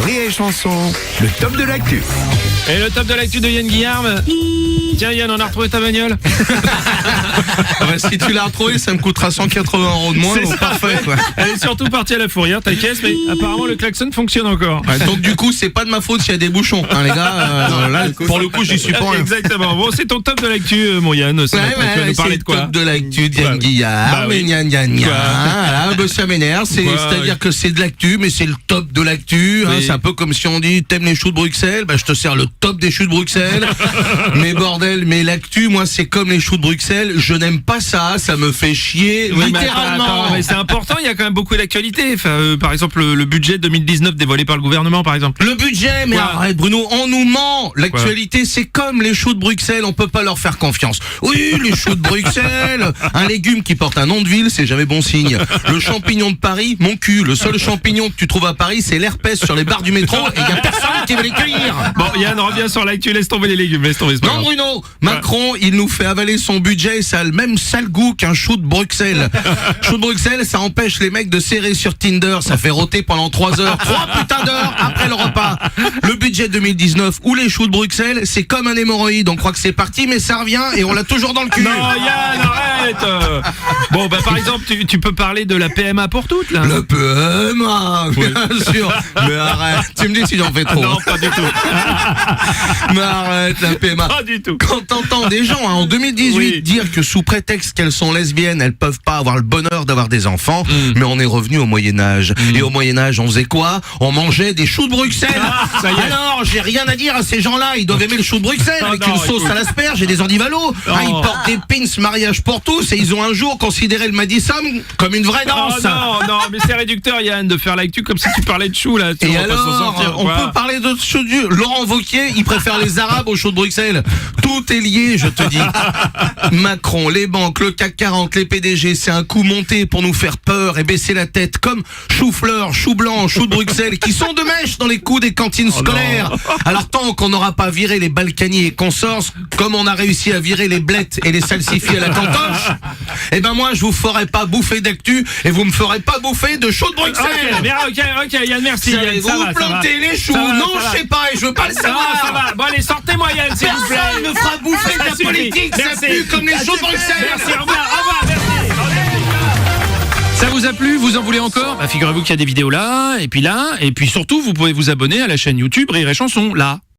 Rire et Chanson, le top de l'actu. Et le top de l'actu de Yann Guillarme. Tiens Yann, on a retrouvé ta bagnole. Si tu l'as retrouvée, ça me coûtera 180 € de moins, C'est donc ça, parfait, ouais. quoi. Elle est surtout partie à la fourrière, ta caisse, mais apparemment le klaxon fonctionne encore. Ouais, donc du coup, c'est pas de ma faute s'il y a des bouchons, hein, les gars. Là, pour le coup, j'y suis pas. Rien. Exactement. Bon, c'est ton top de l'actu, mon Yann. Ce matin, tu vas nous parler c'est de quoi? le top de l'actu de Yann Ouais. Guillard. Bah oui. Gna, gna, gna. Quoi Voilà, bah, ça m'énerve. C'est-à-dire que c'est de l'actu, mais c'est le top de l'actu. Hein, Oui. c'est un peu comme si on dit t'aimes les choux de Bruxelles, bah je te sers le top des choux de Bruxelles. Mais bordel, mais l'actu, moi, c'est comme les choux de Bruxelles. Je n'aime pas ça. Ça me fait chier, Oui, mais littéralement. attends, mais c'est important, il y a quand même beaucoup d'actualités. Enfin, par exemple, le budget 2019 dévoilé par le gouvernement, par exemple. Le budget, mais Quoi arrête Bruno, on nous ment. L'actualité, c'est comme les choux de Bruxelles, on peut pas leur faire confiance. Oui, les choux de Bruxelles, un légume qui porte un nom de ville, c'est jamais bon signe. Le champignon de Paris, mon cul, le seul champignon que tu trouves à Paris, c'est l'herpès sur les barres du métro et il y a personne qui va les cueillir. Bon, Yann, reviens sur l'actu, laisse tomber les légumes, laisse tomber. c'est pas Non grave. Bruno, Macron, il nous fait avaler son budget et ça a le même sale goût qu'un chou de Bruxelles. Chou de Bruxelles, ça empêche les mecs de serrer sur Tinder, ça fait rôter pendant 3 heures, 3 putains d'heures après le repas. Le budget 2019 ou les choux de Bruxelles, c'est comme un hémorroïde, on croit que c'est parti mais ça revient et on l'a toujours dans le cul. Non, Yann, arrête. Bon, bah par exemple, tu peux parler de la PMA pour toutes, là. Le PMA, bien sûr. Mais arrête, tu me dis si j'en fais trop. Non, pas du tout. Mais arrête, la PMA. Pas du tout. Quand t'entends des gens en 2018 Oui. dire que sous prétexte qu'elles sont lesbiennes, elles peuvent pas avoir le bonheur d'avoir des enfants, mais on est revenu au Moyen-Âge. Et au Moyen-Âge, on faisait quoi? On mangeait des choux de Bruxelles. Ça y est. Alors, j'ai rien à dire à ces gens-là, ils doivent aimer le chou de Bruxelles Ah avec non, une sauce écoute. à l'asperge et des endivalos. Ah, ils portent des pins mariage pour tous et ils ont un jour considéré le Madison comme une vraie Oh, danse. non, mais c'est réducteur, Yann, de faire l'actu comme si tu parlais de choux, là. Tu Et vas pas s'en alors, sortir, on quoi. peut parler d'autres choses. Laurent Wauquiez, il préfère les Arabes aux choux de Bruxelles. Tout est lié, je te dis. Macron, les banques, le CAC 40, les PDG, c'est un coup monté pour nous faire peur et baisser la tête, comme chou-fleur, chou blanc, chou de Bruxelles, qui sont de mèche dans les coups des cantines scolaires. Alors tant qu'on n'aura pas viré les Balkany et consorts, comme on a réussi à virer les blettes et les salsifis à la cantoche, eh ben moi je vous ferai pas bouffer d'actu et vous me ferez pas bouffer de chou de Bruxelles. Ok, Yann, merci. Yann, Vous ça va, ça va. plantez les choux, Ça va, non ça va. je sais pas et je veux pas le Ça va, savoir. ça va. Bon, allez, sortez-moi, Yann, s'il vous plaît. Personne ne fera bouffer de Ça la suffit. politique, ça Merci. pue comme les choux de Bruxelles. Merci, au revoir, merci. Ça vous a plu? Vous en voulez encore? Bah, figurez-vous qu'il y a des vidéos là, et puis surtout, vous pouvez vous abonner à la chaîne YouTube Rire et Chanson, là.